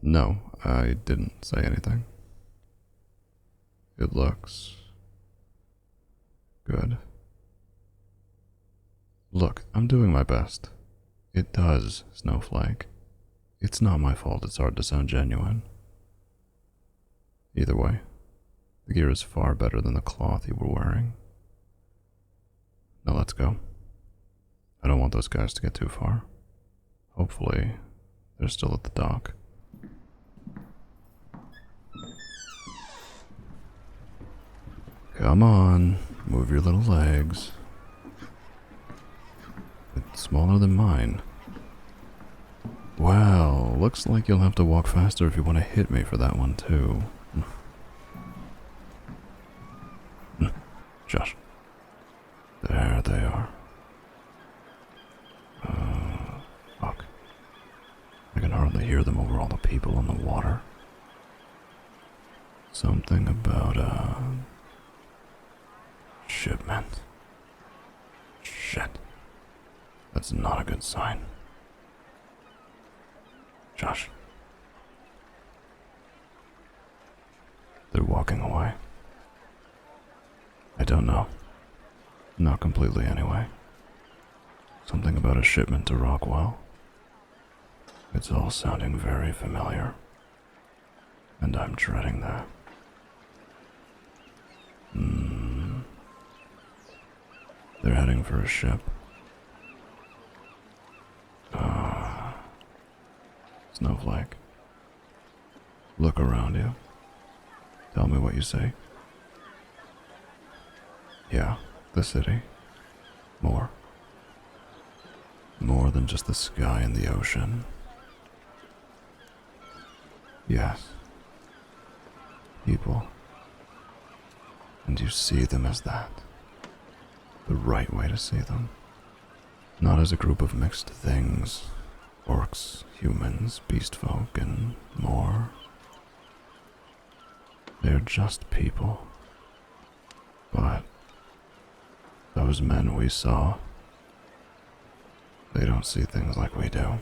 No, I didn't say anything. It looks good. Look, I'm doing my best. It does, Snowflake. It's not my fault it's hard to sound genuine. Either way, the gear is far better than the cloth you were wearing. Now let's go. I don't want those guys to get too far. Hopefully, they're still at the dock. Come on, move your little legs. It's smaller than mine. Well, looks like you'll have to walk faster if you want to hit me for that one too. Josh. There they are. Fuck. I can hardly hear them over all the people in the water. Something about shipment. Shit. That's not a good sign. Josh. They're walking away. I don't know. Not completely anyway. Something about a shipment to Rockwell. It's all sounding very familiar. And I'm dreading that. They're heading for a ship. Snowflake. Look around you. Tell me what you say. Yeah, the city. More. More than just the sky and the ocean. Yes. People. And you see them as that. The right way to see them. Not as a group of mixed things. Orcs, humans, beast folk, and more. They're just people. But those men we saw, they don't see things like we do.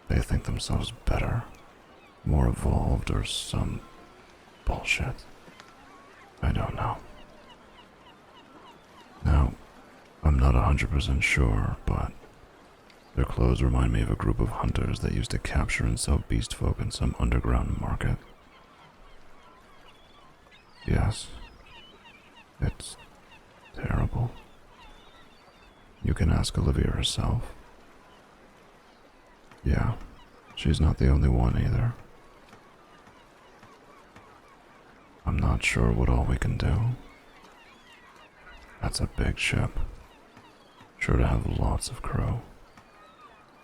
They think themselves better, more evolved, or some bullshit. I don't know. Now, I'm not 100% sure, but their clothes remind me of a group of hunters that used to capture and sell beast folk in some underground market. Yes, it's terrible. You can ask Olivia herself. Yeah, she's not the only one either. I'm not sure what all we can do. That's a big ship. Sure to have lots of crew.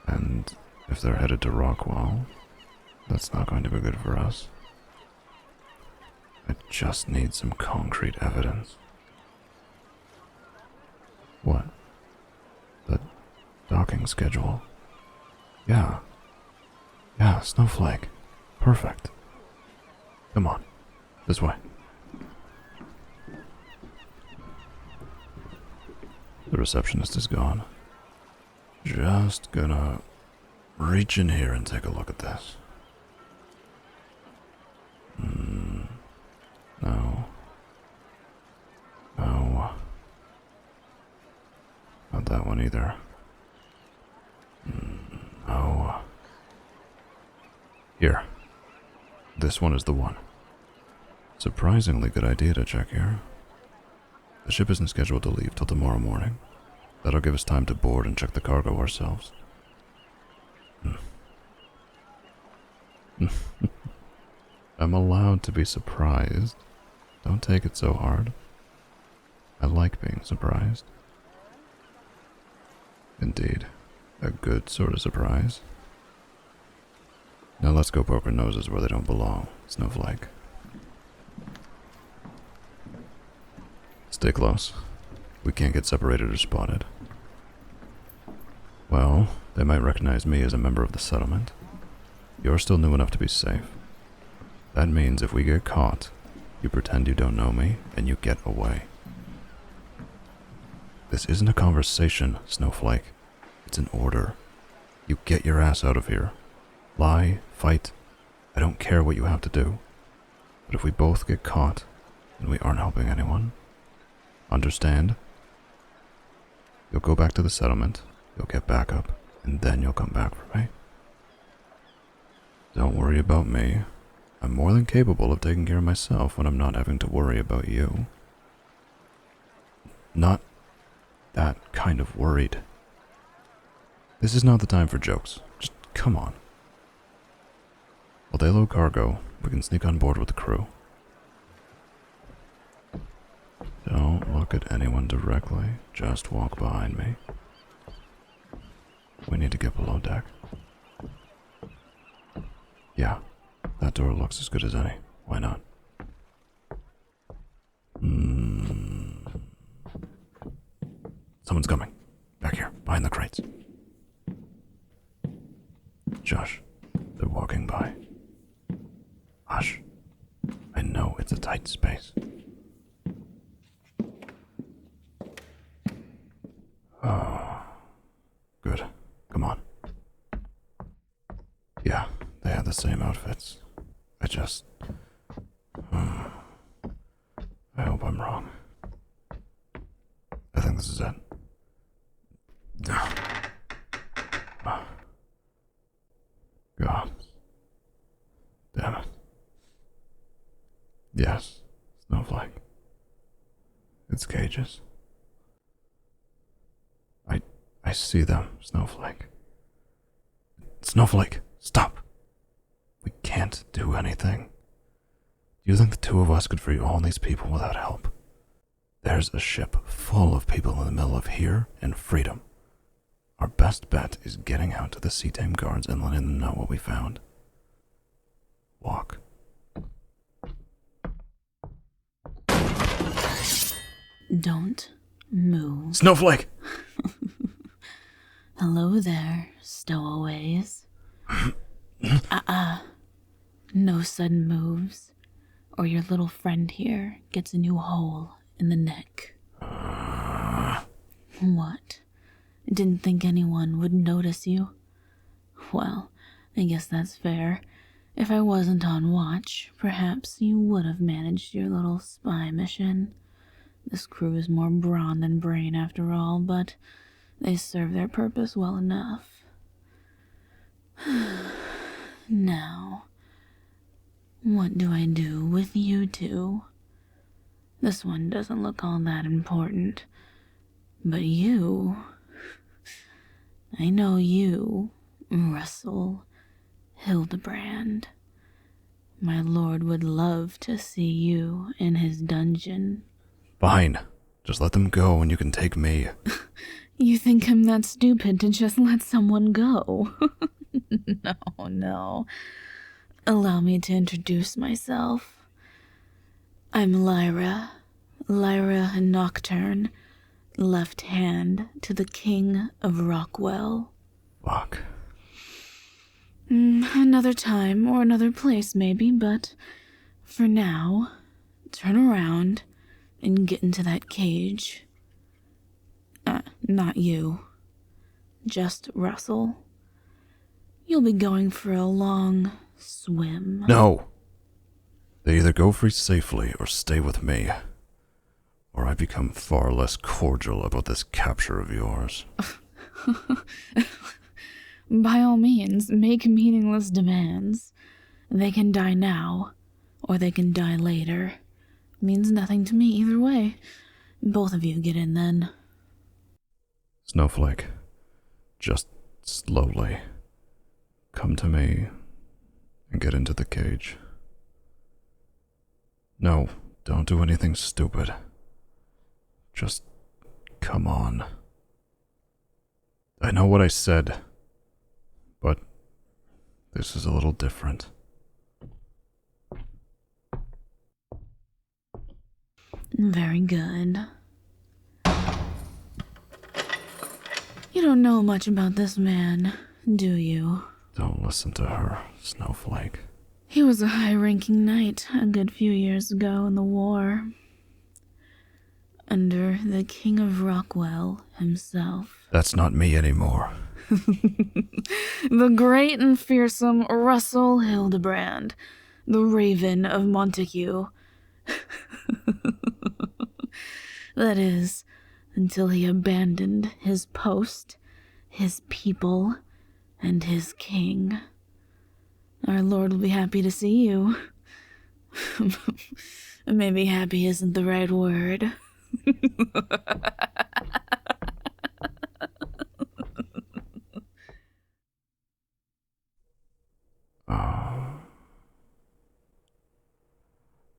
And if they're headed to Rockwell, that's not going to be good for us. I just need some concrete evidence. What? The docking schedule? Yeah. Yeah, Snowflake. Perfect. Come on. This way. The receptionist is gone. Just gonna reach in here and take a look at this. No. No. Not that one either. No. Here. This one is the one. Surprisingly good idea to check here. The ship isn't scheduled to leave till tomorrow morning. That'll give us time to board and check the cargo ourselves. I'm allowed to be surprised. Don't take it so hard. I like being surprised. Indeed, a good sort of surprise. Now let's go poke our noses where they don't belong, Snowflake. Stay close. We can't get separated or spotted. Well, they might recognize me as a member of the settlement. You're still new enough to be safe. That means if we get caught, you pretend you don't know me, and you get away. This isn't a conversation, Snowflake. It's an order. You get your ass out of here. Lie, fight, I don't care what you have to do. But if we both get caught, then we aren't helping anyone. Understand? You'll go back to the settlement, you'll get backup, and then you'll come back for me. Don't worry about me. I'm more than capable of taking care of myself when I'm not having to worry about you. Not that kind of worried. This is not the time for jokes. Just come on. While they load cargo, we can sneak on board with the crew. Don't look at anyone directly. Just walk behind me. We need to get below deck. Yeah, that door looks as good as any. Why not? Someone's coming. Back here, behind the crates. Josh, they're walking by. Hush. I know it's a tight space. Oh, good. Come on. Yeah, they had the same outfits. I hope I'm wrong. I think this is it. God. Damn it. Yes, Snowflake. It's cages. I see them, Snowflake. Snowflake, stop! We can't do anything. Do you think the two of us could free all these people without help? There's a ship full of people in the middle of here and freedom. Our best bet is getting out to the Sea Tame guards and letting them know what we found. Walk. Don't move. Snowflake! Hello there, stowaways. No sudden moves, or your little friend here gets a new hole in the neck. What? Didn't think anyone would notice you? Well, I guess that's fair. If I wasn't on watch, perhaps you would have managed your little spy mission. This crew is more brawn than brain after all, but they serve their purpose well enough. Now, what do I do with you two? This one doesn't look all that important. But you... I know you, Russel, Hildebrand. My lord would love to see you in his dungeon. Fine. Just let them go and you can take me. You think I'm that stupid to just let someone go? No. Allow me to introduce myself. I'm Lyra Nocturne, left hand to the King of Rockwell. Fuck. Another time or another place maybe, but for now, turn around and get into that cage. Not you. Just Russell. You'll be going for a long swim. No! They either go free safely or stay with me. Or I become far less cordial about this capture of yours. By all means, make meaningless demands. They can die now, or they can die later. Means nothing to me either way. Both of you get in then. Snowflake, just slowly come to me and get into the cage. No, don't do anything stupid. Just come on. I know what I said, but this is a little different. Very good. You don't know much about this man, do you? Don't listen to her, Snowflake. He was a high-ranking knight a good few years ago in the war. under the King of Rockwell himself. That's not me anymore. The great and fearsome Russel Hildebrand, the Raven of Montague. That is, until he abandoned his post, his people, and his king. Our Lord will be happy to see you. Maybe happy isn't the right word.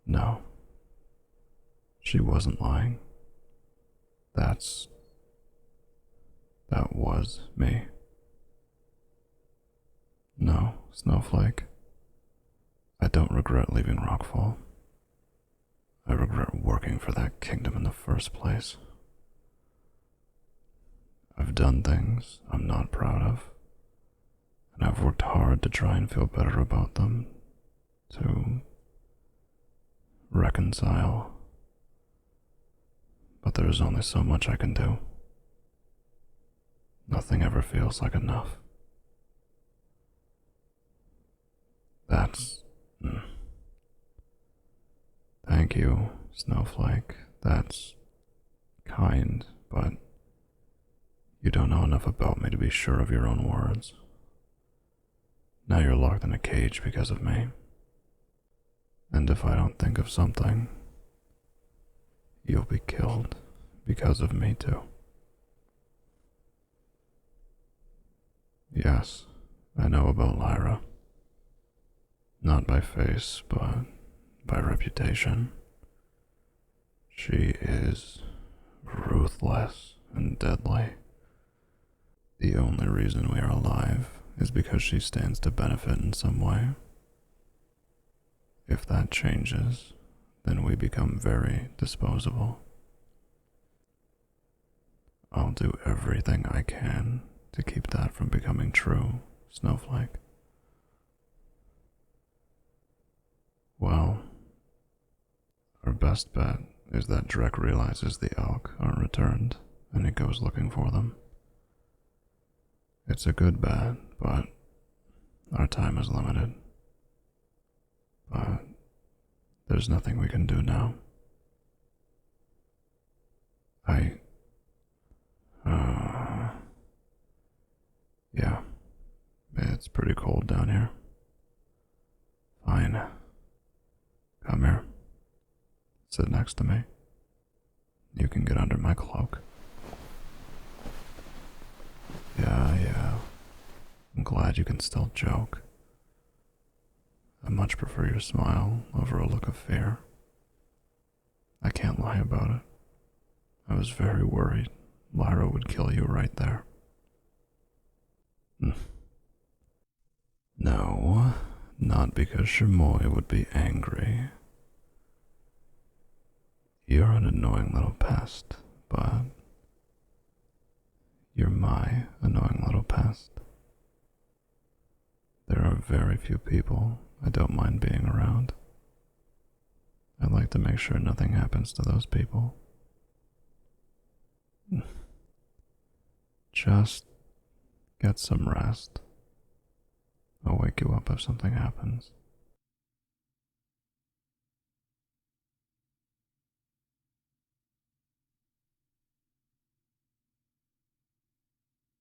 No. She wasn't lying. That was me. No, Snowflake. I don't regret leaving Rockfall. I regret working for that kingdom in the first place. I've done things I'm not proud of, and I've worked hard to try and feel better about them, to reconcile. But there's only so much I can do. Nothing ever feels like enough. That's... Thank you, Snowflake. That's kind, but you don't know enough about me to be sure of your own words. Now you're locked in a cage because of me. And if I don't think of something, you'll be killed because of me too. Yes, I know about Lyra. Not by face, but by reputation. She is ruthless and deadly. The only reason we are alive is because she stands to benefit in some way. If that changes, then we become very disposable. I'll do everything I can to keep that from becoming true, Snowflake. Well, our best bet is that Drek realizes the elk aren't returned and he goes looking for them. It's a good bet, but our time is limited. But there's nothing we can do now. Yeah, it's pretty cold down here. Fine. Come here. Sit next to me. You can get under my cloak. Yeah. I'm glad you can still joke. I much prefer your smile over a look of fear. I can't lie about it. I was very worried Lyra would kill you right there. No, not because Shamoy would be angry. You're an annoying little pest, but you're my annoying little pest. There are very few people I don't mind being around. I'd like to make sure nothing happens to those people. Just get some rest. I'll wake you up if something happens.